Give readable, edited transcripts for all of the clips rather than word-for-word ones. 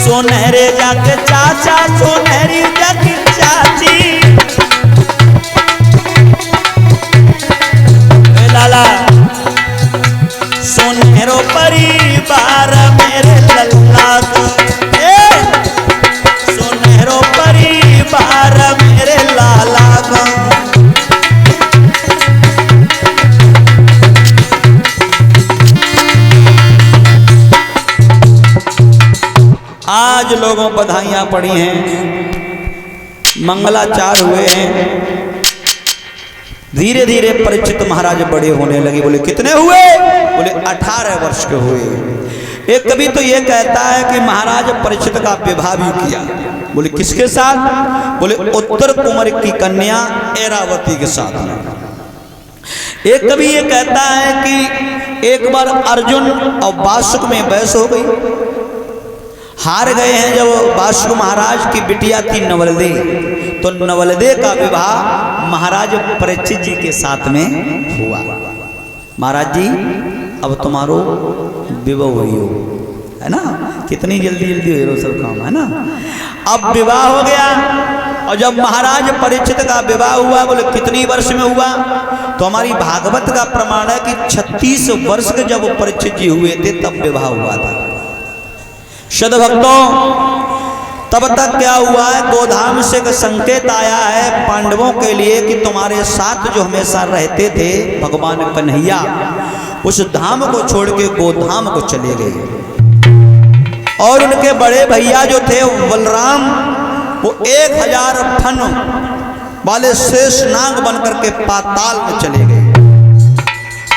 सोनहरे जाके चाचा, सोनहरी जाके चाची। लाला सोनहरो परिवार मेरे लल्ला को, सोनहरो परिवार मेरे लाला को। आज लोगों बधाइयां पड़ी हैं, मंगलाचार हुए हैं। धीरे धीरे परीक्षित महाराज बड़े होने लगे। बोले कितने हुए? बोले 18 वर्ष के हुए। एक कवि तो ये कहता है कि महाराज परीक्षित का विवाह भी किया। बोले किसके साथ? बोले उत्तर कुमार की कन्या ऐरावती के साथ। एक कवि ये कहता है कि एक बार अर्जुन और वासुक में बहस हो गई, हार गए हैं। जब वासुक महाराज की बिटिया थी नवलदे, तो नवलदे का विवाह महाराज परीक्षित जी के साथ में हुआ। महाराज जी अब तुम्हारो विवाह हुई हो, है ना? कितनी जल्दी जल्दी हो सब काम, है ना? अब विवाह हो गया। और जब महाराज परीक्षित का विवाह हुआ, बोले कितनी वर्ष में हुआ? तो हमारी भागवत का प्रमाण है कि 36 वर्ष के जब परीक्षित जी हुए थे तब विवाह हुआ था। सद्भक्तों, तब तक क्या हुआ है? गोधाम से एक संकेत आया है पांडवों के लिए कि तुम्हारे साथ जो हमेशा रहते थे भगवान कन्हैया, उस धाम को छोड़ के गोधाम को चले गए। और उनके बड़े भैया जो थे बलराम, वो 1000 फन वाले शेष नाग बनकर के पाताल में चले गए।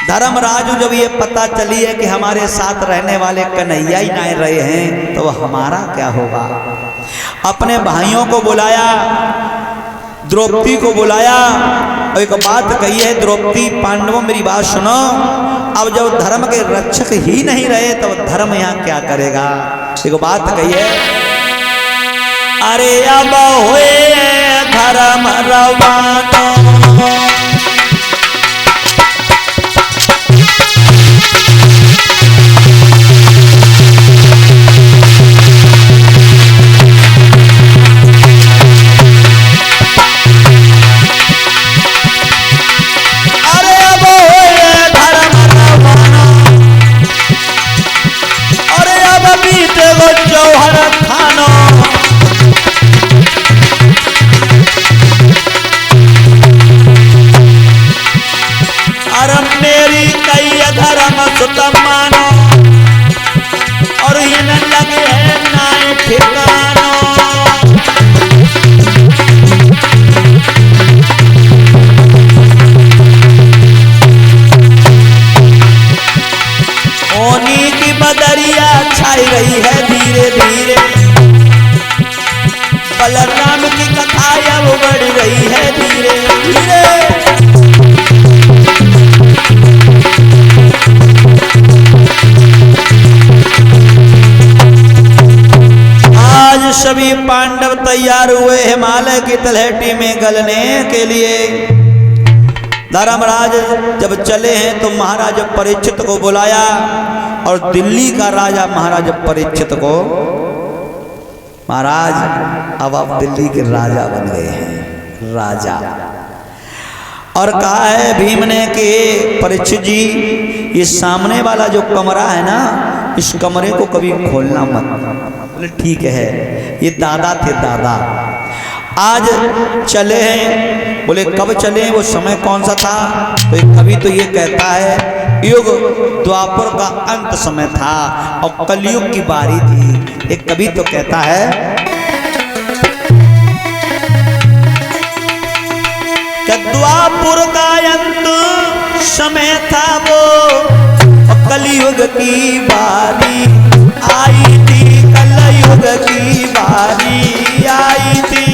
धर्मराज जब ये पता चली है कि हमारे साथ रहने वाले कन्हैया ही नहीं रहे हैं, तो हमारा क्या होगा? अपने भाइयों को बुलाया, द्रौपदी को बुलाया और एक बात कही है, द्रौपदी पांडवों मेरी बात सुनो, अब जब धर्म के रक्षक ही नहीं रहे तो धर्म यहाँ क्या करेगा? एक बात कही है, अरे अब हुए धर्म रवाना, और ये न लगे है नाय ठिकाना। ओनी की बदरिया छाई रही है धीरे धीरे, बलराम की कथा अब बढ़ रही है धीरे धीरे। सभी पांडव तैयार हुए हिमालय की तलहटी में गलने के लिए। धर्मराज जब चले हैं तो महाराज परीक्षित को बुलाया और दिल्ली का राजा महाराज परीक्षित को, महाराज अब आप दिल्ली के राजा बन गए हैं, राजा। और कहा है भीम ने कि परीक्षित जी, ये सामने वाला जो कमरा है ना, इस कमरे को कभी खोलना मत। बोले ठीक है। ये दादा थे, दादा आज चले हैं। बोले कब चले? वो समय कौन सा था? तो एक कवि तो ये कहता है युग द्वापर का अंत समय था और कलयुग की बारी थी। एक कवि तो कहता है कि द्वापर का अंत समय था वो, कलयुग की बारी आई थी, कलयुग की बारी आई थी।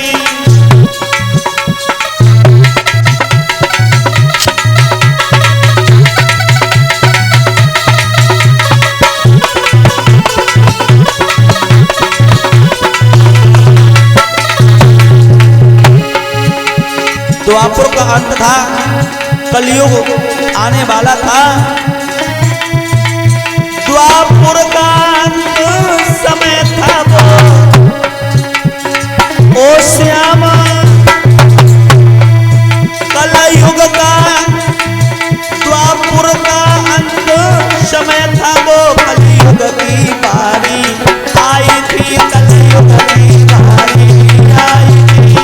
द्वापर का अंत था, कलयुग आने वाला था। द्वापर का अंत समय था वो, समय था वो कलयुग की बारी, आई थी कलयुग की बारी, आई थी।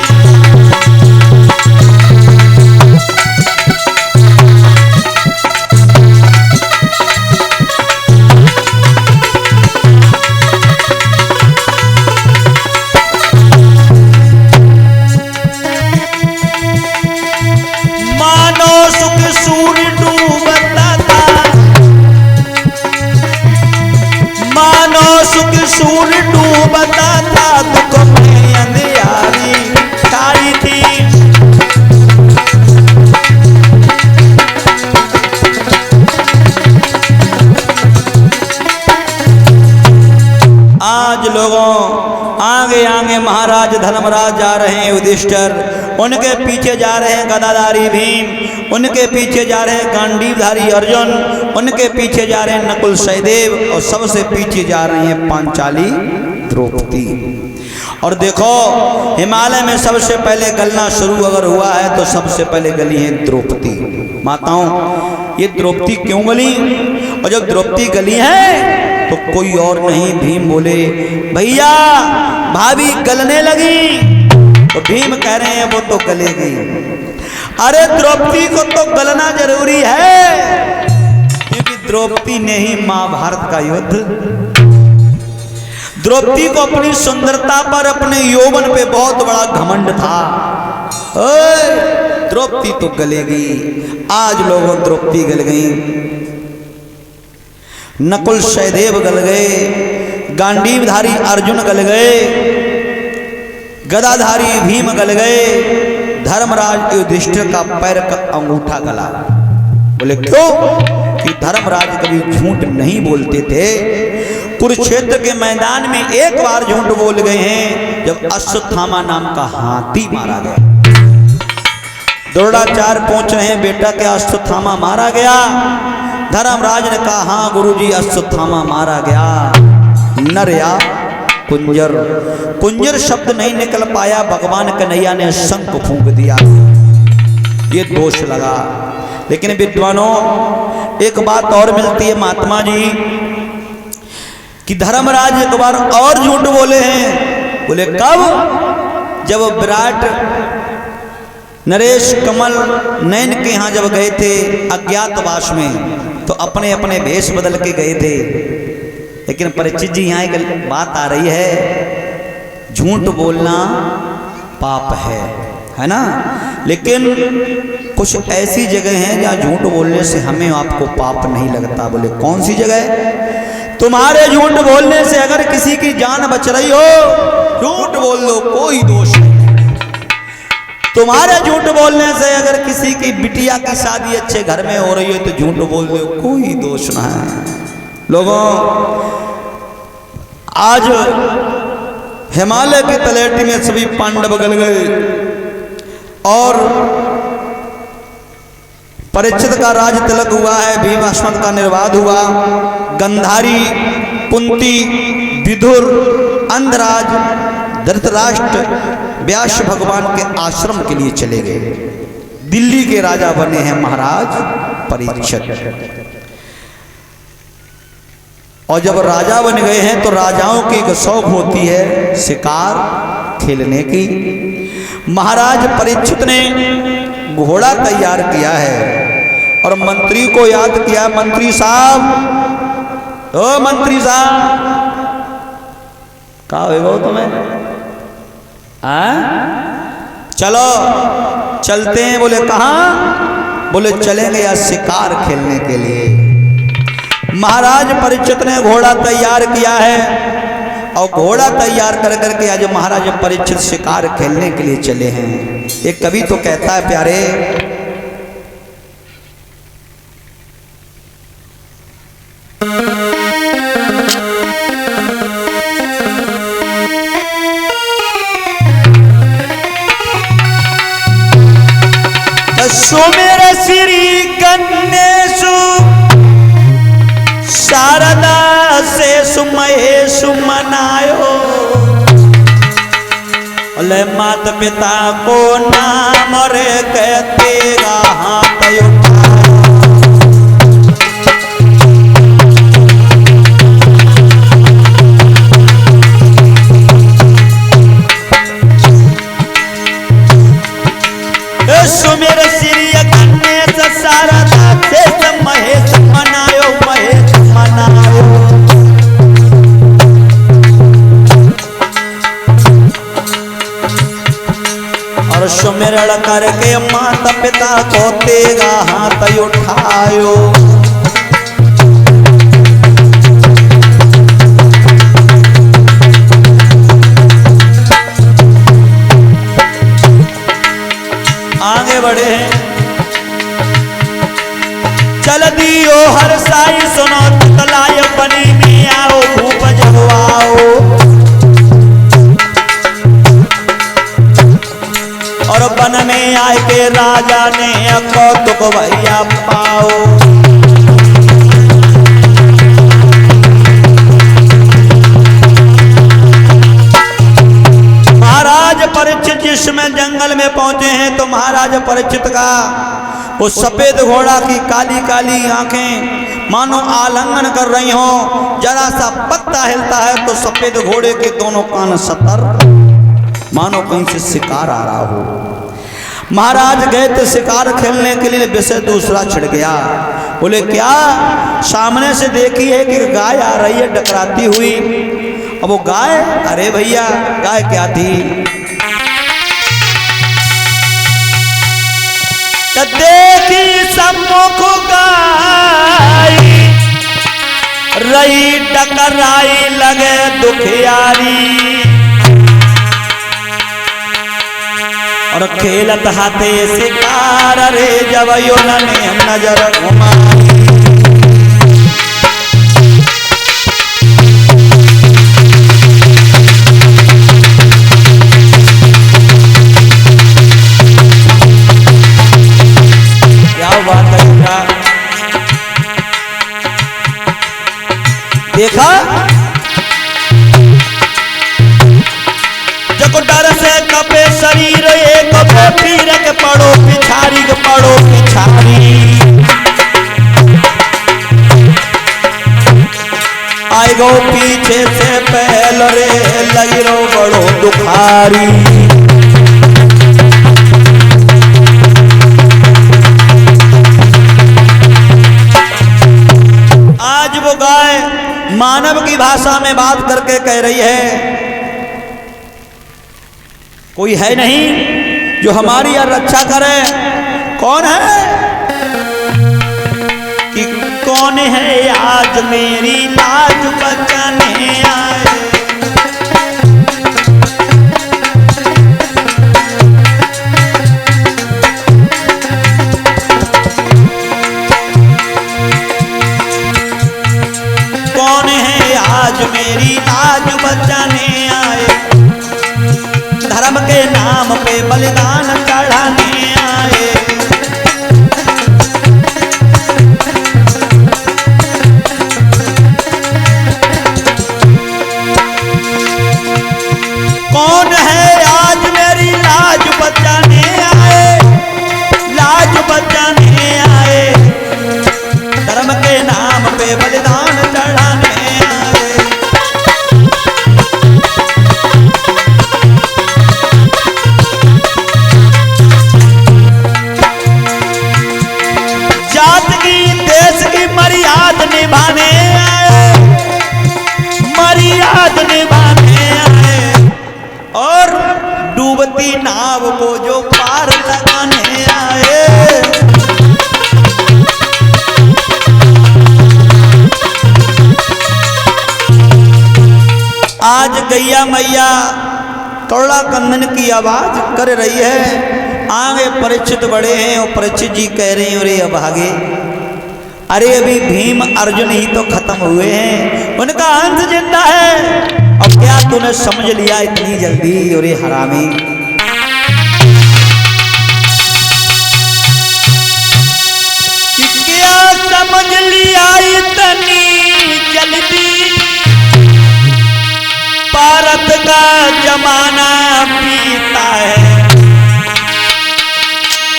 मानो सुख सूर्य डूबता था, मानो सुख सूर्य डूबता था, दुख में अंधियारी छाई थी। आज लोगों आगे आगे महाराज धर्मराज जा रहे हैं, युधिष्ठिर उनके पीछे जा रहे हैं गदाधारी भीम, उनके पीछे जा रहे हैं गांडीवधारी अर्जुन, उनके पीछे जा रहे हैं नकुल सहदेव, और सबसे पीछे जा रही हैं पांचाली द्रौपदी। और देखो हिमालय में सबसे पहले गलना शुरू अगर हुआ है तो सबसे पहले गली है द्रौपदी। माताओं, ये द्रौपदी क्यों गली? और जब द्रौपदी गली है तो कोई और नहीं, भीम बोले भैया भाभी गलने लगी। तो भीम कह रहे हैं वो तो गलेगी। अरे द्रौपदी को तो गलना जरूरी है, क्योंकि द्रौपदी ने ही महाभारत का युद्ध, द्रौपदी को अपनी सुंदरता पर, अपने यौवन पे बहुत बड़ा घमंड था। द्रौपदी तो गलेगी। आज लोगों द्रौपदी गल गई, नकुल सहदेव गल गए, गांडीवधारी अर्जुन गल गए, गदाधारी भीम गल गए, धर्मराज युधिष्ठिर का पैर का अंगूठा गला। बोले क्यों? कि धर्मराज कभी झूठ नहीं बोलते थे। कुरुक्षेत्र के मैदान में एक बार झूठ बोल गए हैं, जब अश्वत्थामा नाम का हाथी मारा गया। द्रोणाचार्य पहुंच रहे हैं, बेटा क्या अश्वत्थामा मारा गया? धर्मराज ने कहा हाँ गुरुजी, अश्वत्थामा मारा गया। नर या कुंजर, कुंजर शब्द नहीं निकल पाया, भगवान कन्हैया ने शंख फूंक दिया, ये दोष लगा। लेकिन विद्वानों एक बात और मिलती है महात्मा जी, कि धर्मराज एक बार और झूठ बोले हैं। बोले कब? जब विराट नरेश कमल नयन के यहाँ जब गए थे अज्ञातवास में, तो अपने अपने भेष बदल के गए थे। लेकिन परीक्षित जी यहाँ एक बात आ रही है, झूठ बोलना पाप है ना? लेकिन कुछ ऐसी जगह हैं जहाँ झूठ बोलने से हमें आपको पाप नहीं लगता। बोले कौन सी जगह? तुम्हारे झूठ बोलने से अगर किसी की जान बच रही हो, झूठ बोल लो, कोई दोष नहीं। तुम्हारे झूठ बोलने से अगर किसी की बिटिया की शादी अच्छे घर में हो रही है तो झूठ बोल दो, कोई दोष ना है। लोगों आज हिमालय की तलहटी में सभी पांडव गल गए और परीक्षित का राज तिलक हुआ है, भीमाश्वत का निर्वाध हुआ। गंधारी, कुंती, विदुर, अंधराज, धृतराष्ट्र व्यास भगवान के आश्रम के लिए चले गए। दिल्ली के राजा बने हैं महाराज परीक्षित। और जब राजा बन गए हैं तो राजाओं की एक शौक होती है शिकार खेलने की। महाराज परीक्षित ने घोड़ा तैयार किया है और मंत्री को याद किया, मंत्री साहब, ओ मंत्री साहब, कहा होगा तुम्हें? चलो चलते हैं। बोले कहाँ? बोले चलेंगे या शिकार खेलने के लिए। महाराज परीक्षित ने घोड़ा तैयार किया है और घोड़ा तैयार कर करके आज महाराज परीक्षित शिकार खेलने के लिए चले हैं। एक कवि तो कहता है प्यारे, सुमेर श्री गणेशु शारदा से सुमहेशु मनायो, ले माता पिता को नाम रे कहते हाथ उठाओ। सुमिरण करके माता पिता को तेगा हाथ उठायो। आगे बढ़े चल दियो हर साई सुनो तुतलाय बनी में आओ भूप जगवाओ। और वन में आए के राजा ने कौतुक भैया पाओ। महाराज परीक्षित जिसमें जंगल में पहुंचे हैं तो महाराज परीक्षित का वो सफेद घोड़ा की काली काली आंखें मानो आलिंगन कर रही हो। जरा सा पत्ता हिलता है तो सफेद घोड़े के दोनों कान सतर्क मानो कहीं से शिकार आ रहा हो। महाराज गए थे शिकार खेलने के लिए, विषय दूसरा छिड़ गया। बोले क्या? सामने से देखी है कि गाय आ रही है डकराती हुई। अब वो गाय, अरे भैया गाय क्या थी? देखी सम्मुख गाय रही टकराई लगे दुखियारी। और खेलत हाथे शिकार रे जब ने नजर घुमाई। देखा जब डर से कपे शरीर एक फिर के पड़ो पिछाड़ी के पड़ो पिछाड़ी। आई गो पीछे से पहल रे लगी रो बड़ो दुखारी। आज वो गाय मानव की भाषा में बात करके कह रही है कोई है नहीं जो हमारी यार रक्षा करे। कौन है? कि कौन है आज मेरी लाज बचाने आए। कौन है आज मेरी लाज बचाने आए। धर्म के नाम पे बलिदान चढ़ाने आए। कौन है आज मेरी लाज बचाने आए। लाज बचाने आए। धर्म के नाम पे बलिदान चढ़ाने आए। जात की देश की मर्याद निभाने आए। मर्याद निभाने आए। और डूबती नाव को जो पार लगाने आए। आज गैया मैया कौड़ा कंदन की आवाज कर रही है। आगे परीक्षित बड़े हैं और परीक्षित जी कह रहे हैं अरे अभागे, अरे अभी भीम अर्जुन ही तो खत्म हुए हैं, उनका अंत जिंदा है। अब क्या तूने समझ लिया इतनी जल्दी? अरे हरामी, क्या समझ लिया इतनी जल्दी? भारत का जमाना बीता है।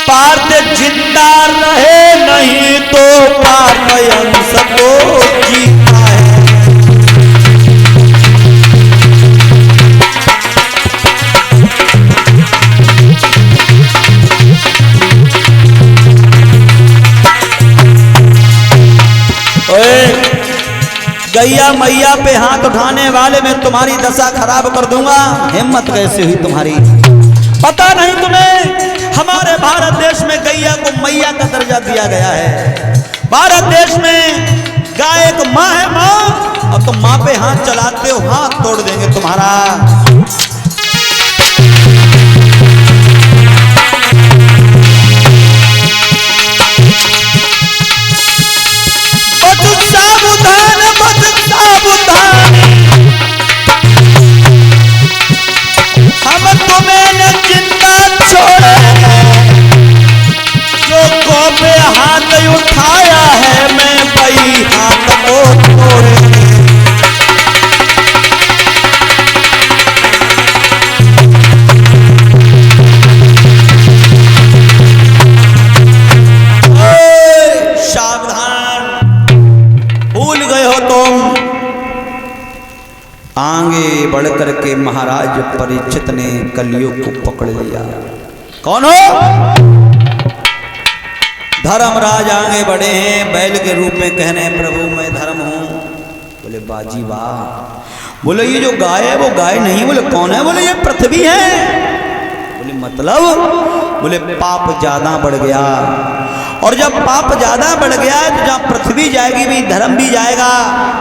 भारत जिंदा रहे नहीं तो भारत अंश को जीता है। गैया मैया पे हाथ उठाने वाले मैं तुम्हारी दशा खराब कर दूंगा। हिम्मत कैसे हुई तुम्हारी? पता नहीं तुम्हें हमारे भारत देश में गैया को मैया का दर्जा दिया गया है। भारत देश में गाय एक माँ है माँ, और तुम माँ पे हाथ चलाते हो हाथ तोड़ देंगे तुम्हारा। सावधान सावधान, हम तुम्हें न जिंदा छोड़ेंगे, जो गौ पे हाथ उठाया है मैं वही हाथ को तोड़ेंगे। आगे बढ़कर के महाराज परीक्षित ने कलयुग को पकड़ लिया। कौन हो? धर्मराज आगे बढ़े हैं, बैल के रूप में कह रहे हैं प्रभु मैं धर्म हूं। बोले बाजी वाह। बोले ये जो गाय है वो गाय नहीं। बोले कौन है? बोले ये पृथ्वी है। बोले मतलब? बोले पाप ज्यादा बढ़ गया, और जब पाप ज्यादा बढ़ गया तो जहाँ पृथ्वी जाएगी भी धर्म भी जाएगा।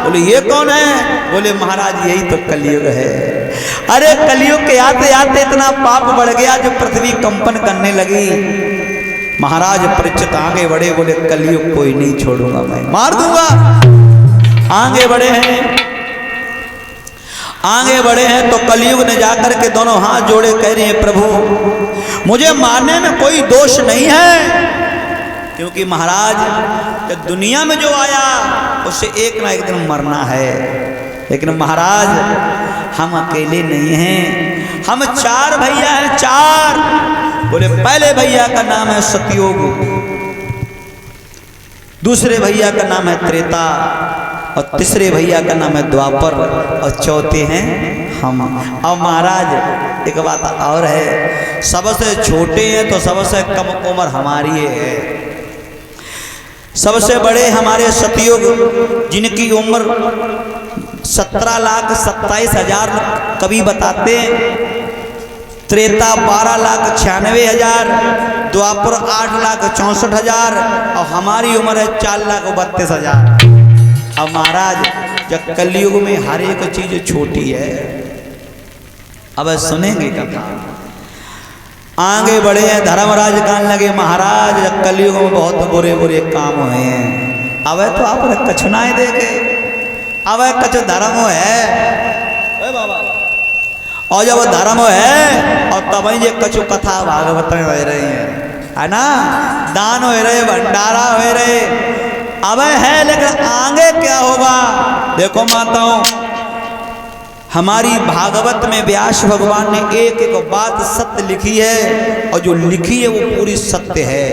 बोले ये कौन है? बोले महाराज यही तो कलयुग है। अरे कलयुग के आते आते इतना पाप बढ़ गया जो पृथ्वी कंपन करने लगी। महाराज परीक्षित आगे बढ़े, बोले कलयुग कोई नहीं छोड़ूंगा, मैं मार दूंगा। आगे बढ़े हैं, आगे बढ़े हैं तो कलयुग ने जाकर के दोनों हाथ जोड़े कह रहे हैं प्रभु मुझे मारने में कोई दोष नहीं है, क्योंकि महाराज जब दुनिया में जो आया उससे एक ना एक दिन मरना है। लेकिन महाराज हम अकेले नहीं हैं, हम चार भैया हैं, चार। बोले पहले भैया का नाम है सतयुग, दूसरे भैया का नाम है त्रेता, और तीसरे भैया का नाम है द्वापर, और चौथे हैं हम। अब महाराज एक बात और है, सबसे छोटे हैं तो सबसे कम उम्र हमारी है। सबसे बड़े हमारे सतयुग जिनकी उम्र 17,27,000 कवि बताते हैं, त्रेता 12,96,000, द्वापर 8,64,000, और हमारी उम्र है 4,32,000। अब महाराज जब कलयुग में हर एक चीज छोटी है। अब सुनेंगे कथा। आगे बढ़े हैं, धर्मराज कहने लगे महाराज कलयुग में बहुत बुरे बुरे काम हुए हैं। अब तो आपने कछुनाए देखे, अब कछ धर्म है बाबा, और जब धर्म है और तब ये कछु कथा भागवत में हो रही है ना, दान हो रहे, भंडारा हो रहे। अब है लेकिन आगे क्या होगा? देखो माताओं, हमारी भागवत में व्यास भगवान ने एक एक बात सत्य लिखी है, और जो लिखी है वो पूरी सत्य है।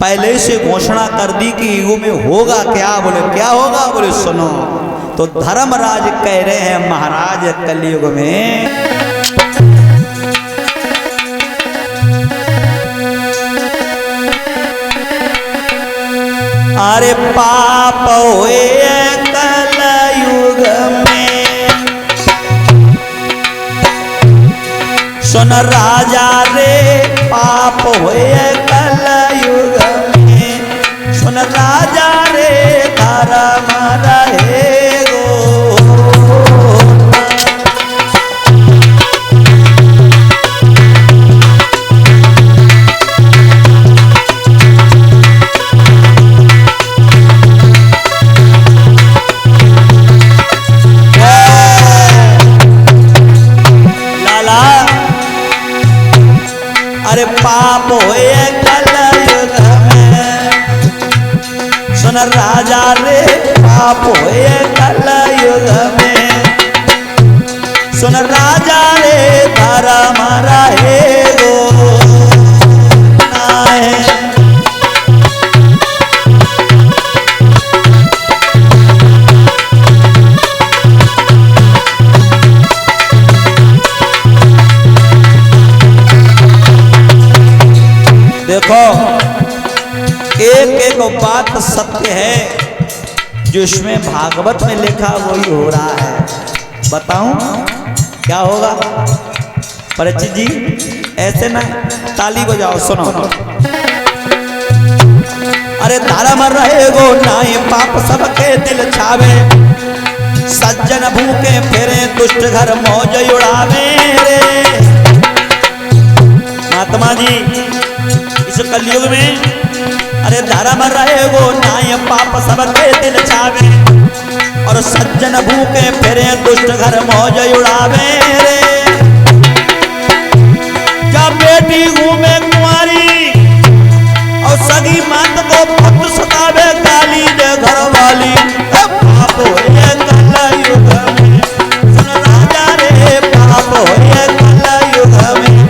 पहले से घोषणा कर दी कि युग में होगा क्या। बोले क्या होगा? बोले सुनो। तो धर्मराज कह रहे हैं महाराज कलयुग में अरे पाप हुए कलयुग में, सुन राजा रे पाप हुए कलयुग में, सुन राजा रे धर्म रहेगो। अरे पाप होए कलयुग में, सुन राजा रे पाप होए कलयुग में, सुन राजा रे धर्म रहेगो नाहे। देखो एक एक बात सत्य है, जो इसमें भागवत में लिखा वही हो रहा है। बताऊं क्या होगा परीक्षित जी? ऐसे ना, ताली बजाओ सुनो। अरे धर्म रहेगो नाई पाप सबके दिल छावे, सज्जन भूखे फिरे दुष्ट घर मौज उड़ावे रे। महात्मा जी इस कलयुग में अरे धर्म रहेगो नाई पाप सबके दिल छावे, और सज्जन भूखे फिरे दुष्ट घर मौज उड़ावे रे। जब बेटी घूमे कुंवारी और सगी मात को पुत्र सतावे, गाली दे घर वाली पाप होए कलयुग में। सुन राजा रे पाप होए कलयुग में,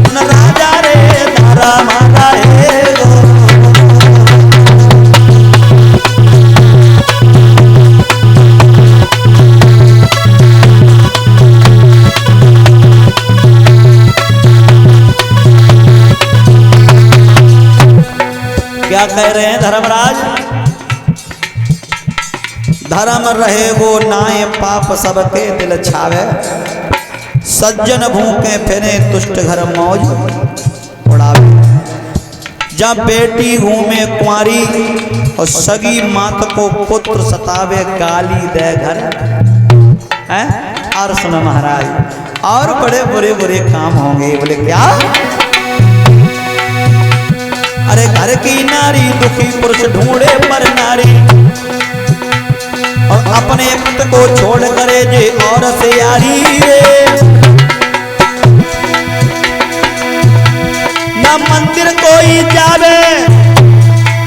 सुन राजा रे धर्म रहेगो। क्या कह रहे हैं धर्मराज? धर्म रहेगो नाय पाप सबके दिल छावे, सज्जन भूखे फिरे दुष्ट घर मौज उड़ावे। जब बेटी घूमे कुंवारी और सगी मात को पुत्र सतावे, गाली दे घर है। और सुनो महाराज, और बड़े बुरे बुरे काम होंगे। बोले क्या? अरे घर की नारी दुखी पुरुष ढूंढे पर नारी, और अपने पति को छोड़ करे जे और से यारी रे। न मंदिर कोई जावे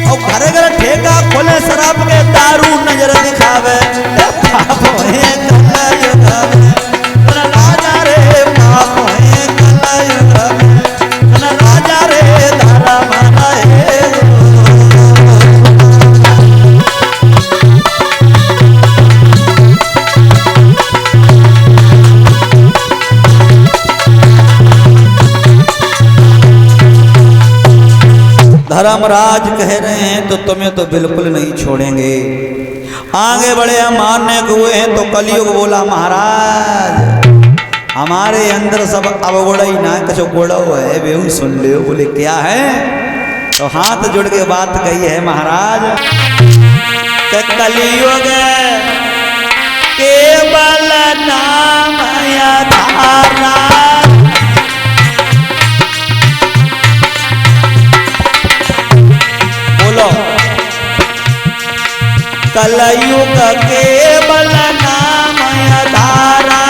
और घर घर ठेका खोले, शराब के दारू नजर दिखावे। पाप है कलयुग में, राजा रे पाप है कलयुग में, राजा रे धर्म रहेगो। धर्मराज कह रहे हैं तो तुम्हें तो बिल्कुल नहीं छोड़ेंगे। आगे बढ़े हम मानने को हुए हैं तो कलयुग बोला महाराज हमारे अंदर सब अवगुण ही ना कुछ गुड़ा है, बेहू सुन ले। बोले क्या है? तो हाथ जुड़ के बात कही है महाराज कि कलयुग केवल नाम आधारा, बोलो कलयुग केवल नाम आधारा,